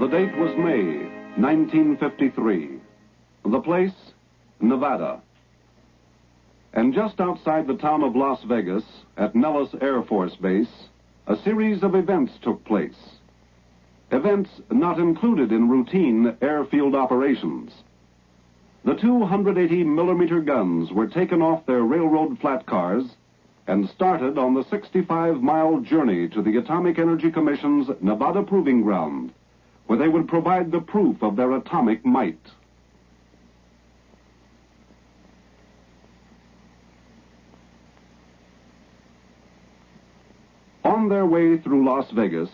The date was May 1953. The place, Nevada. And just outside the town of Las Vegas, at Nellis Air Force Base, a series of events took place. Events not included in routine airfield operations. The 280-millimeter guns were taken off their railroad flat cars and started on the 65-mile journey to the Atomic Energy Commission's Nevada Proving Ground, where they would provide the proof of their atomic might. On their way through Las Vegas,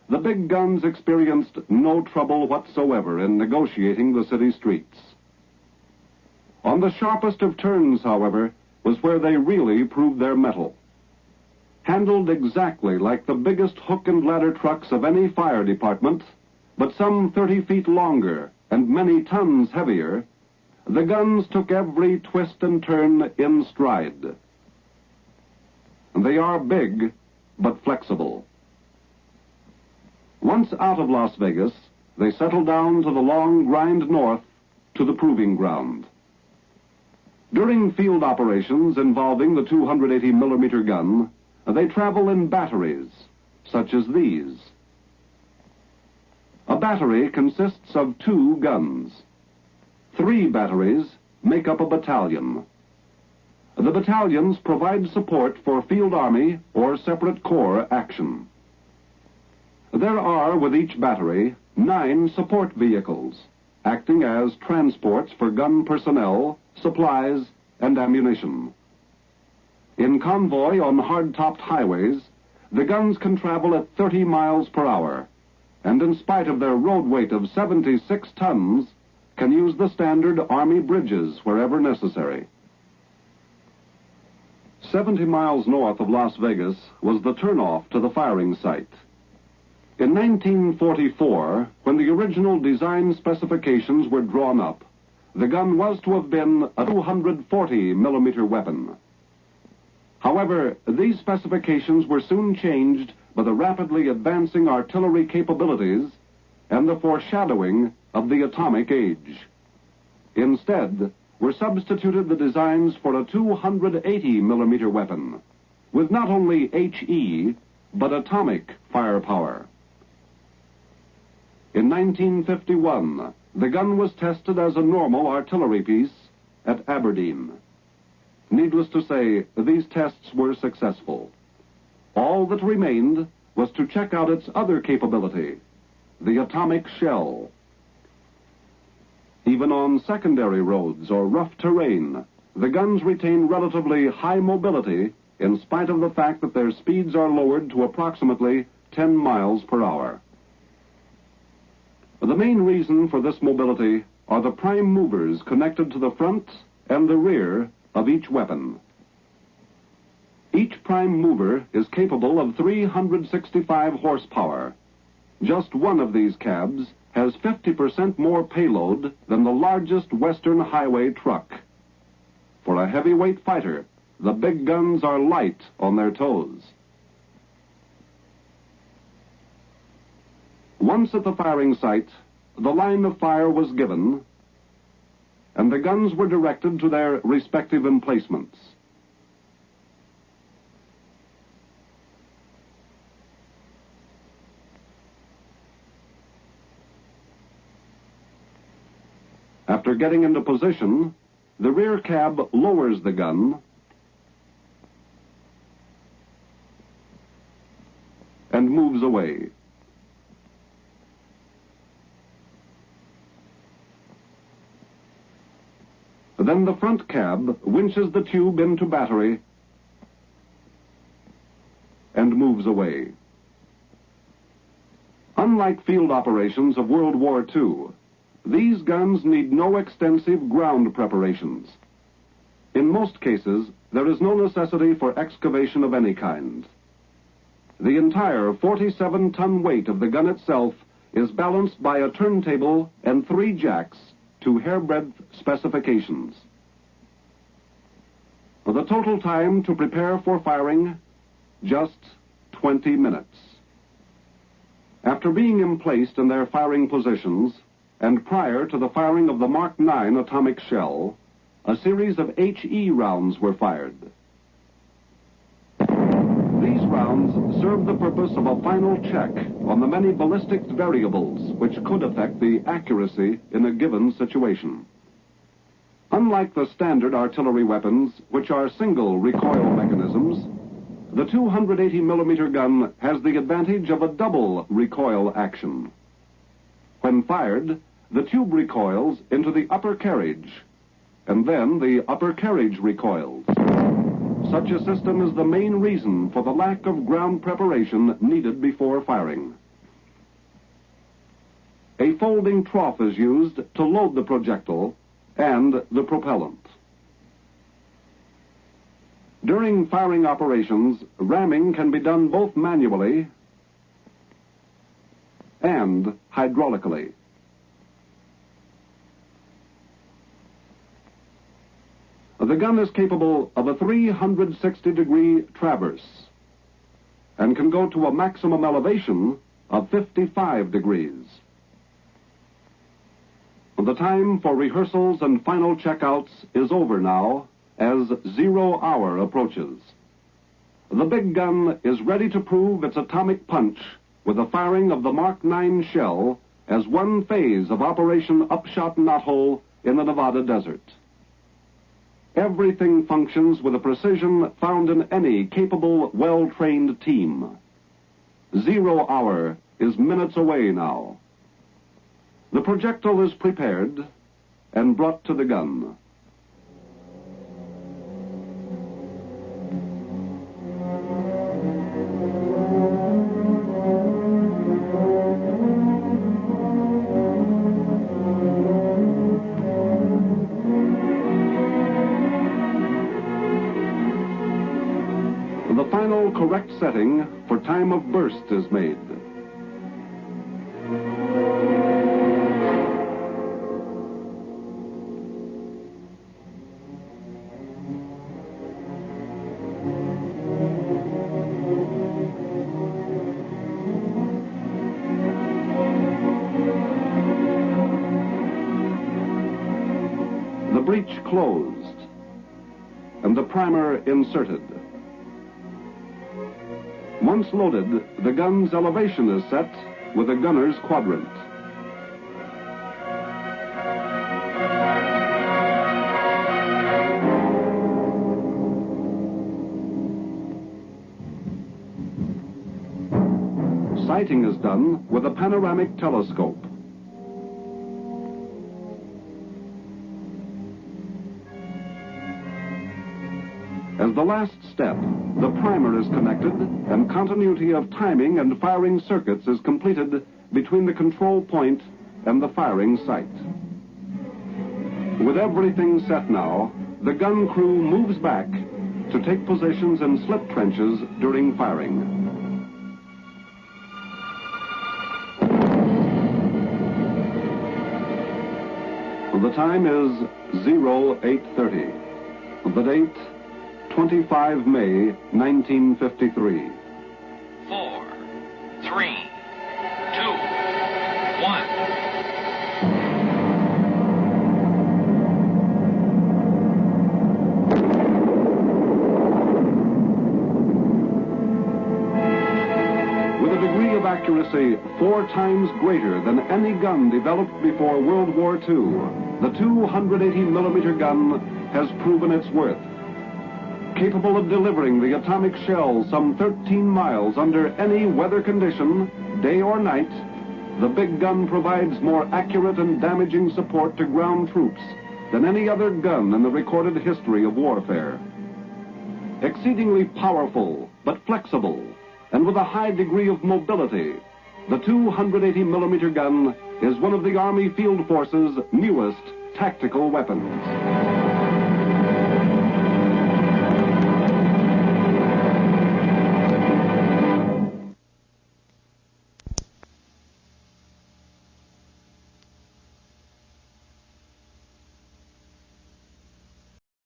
the big guns experienced no trouble whatsoever in negotiating the city streets. On the sharpest of turns, however, was where they really proved their mettle. Handled exactly like the biggest hook and ladder trucks of any fire department, but some 30 feet longer and many tons heavier, the guns took every twist and turn in stride. They are big, but flexible. Once out of Las Vegas, they settled down to the long grind north to the Proving Ground. During field operations involving the 280-millimeter gun, they travel in batteries, such as these. A battery consists of 2 guns. 3 batteries make up a battalion. The battalions provide support for field army or separate corps action. There are, with each battery, 9 support vehicles, acting as transports for gun personnel, supplies, and ammunition. In convoy on hard-topped highways, the guns can travel at 30 miles per hour, and in spite of their road weight of 76 tons, can use the standard Army bridges wherever necessary. 70 miles north of Las Vegas was the turnoff to the firing site. In 1944, when the original design specifications were drawn up, the gun was to have been a 240-millimeter weapon. However, these specifications were soon changed by the rapidly advancing artillery capabilities and the foreshadowing of the atomic age. Instead, were substituted the designs for a 280-millimeter weapon, with not only HE, but atomic firepower. In 1951, the gun was tested as a normal artillery piece at Aberdeen. Needless to say, these tests were successful. All that remained was to check out its other capability, the atomic shell. Even on secondary roads or rough terrain, the guns retain relatively high mobility in spite of the fact that their speeds are lowered to approximately 10 miles per hour. The main reason for this mobility are the prime movers connected to the front and the rear of each weapon. Each prime mover is capable of 365 horsepower. Just one of these cabs has 50% more payload than the largest Western highway truck. For a heavyweight fighter, the big guns are light on their toes. Once at the firing site, the line of fire was given, and the guns were directed to their respective emplacements. After getting into position, the rear cab lowers the gun and moves away. Then the front cab winches the tube into battery and moves away. Unlike field operations of World War II, these guns need no extensive ground preparations. In most cases, there is no necessity for excavation of any kind. The entire 47-ton weight of the gun itself is balanced by a turntable and 3 jacks to hairbreadth specifications. The total time to prepare for firing, just 20 minutes. After being emplaced in their firing positions, and prior to the firing of the Mark IX atomic shell, a series of HE rounds were fired. These rounds served the purpose of a final check on the many ballistics variables which could affect the accuracy in a given situation. Unlike the standard artillery weapons, which are single recoil mechanisms, the 280 millimeter gun has the advantage of a double recoil action. When fired, the tube recoils into the upper carriage, and then the upper carriage recoils. Such a system is the main reason for the lack of ground preparation needed before firing. A folding trough is used to load the projectile and the propellant. During firing operations, ramming can be done both manually and hydraulically. The gun is capable of a 360-degree traverse and can go to a maximum elevation of 55 degrees. The time for rehearsals and final checkouts is over now as 0 hour approaches. The big gun is ready to prove its atomic punch with the firing of the Mark IX shell as one phase of Operation Upshot Knothole in the Nevada desert. Everything functions with a precision found in any capable, well-trained team. 0 hour is minutes away now. The projectile is prepared and brought to the gun. The final correct setting for time of burst is made. The breech closed and the primer inserted. Once loaded, the gun's elevation is set with a gunner's quadrant. Sighting is done with a panoramic telescope. As the last step, the primer is connected and continuity of timing and firing circuits is completed between the control point and the firing site. With everything set now, the gun crew moves back to take positions in slip trenches during firing. The time is 0830. The date, 25 May, 1953. 4, 3, 2, 1. With a degree of accuracy 4 times greater than any gun developed before World War II, the 280 millimeter gun has proven its worth. Capable of delivering the atomic shell some 13 miles under any weather condition, day or night, the big gun provides more accurate and damaging support to ground troops than any other gun in the recorded history of warfare. Exceedingly powerful, but flexible, and with a high degree of mobility, the 280 millimeter gun is one of the Army Field Force's newest tactical weapons.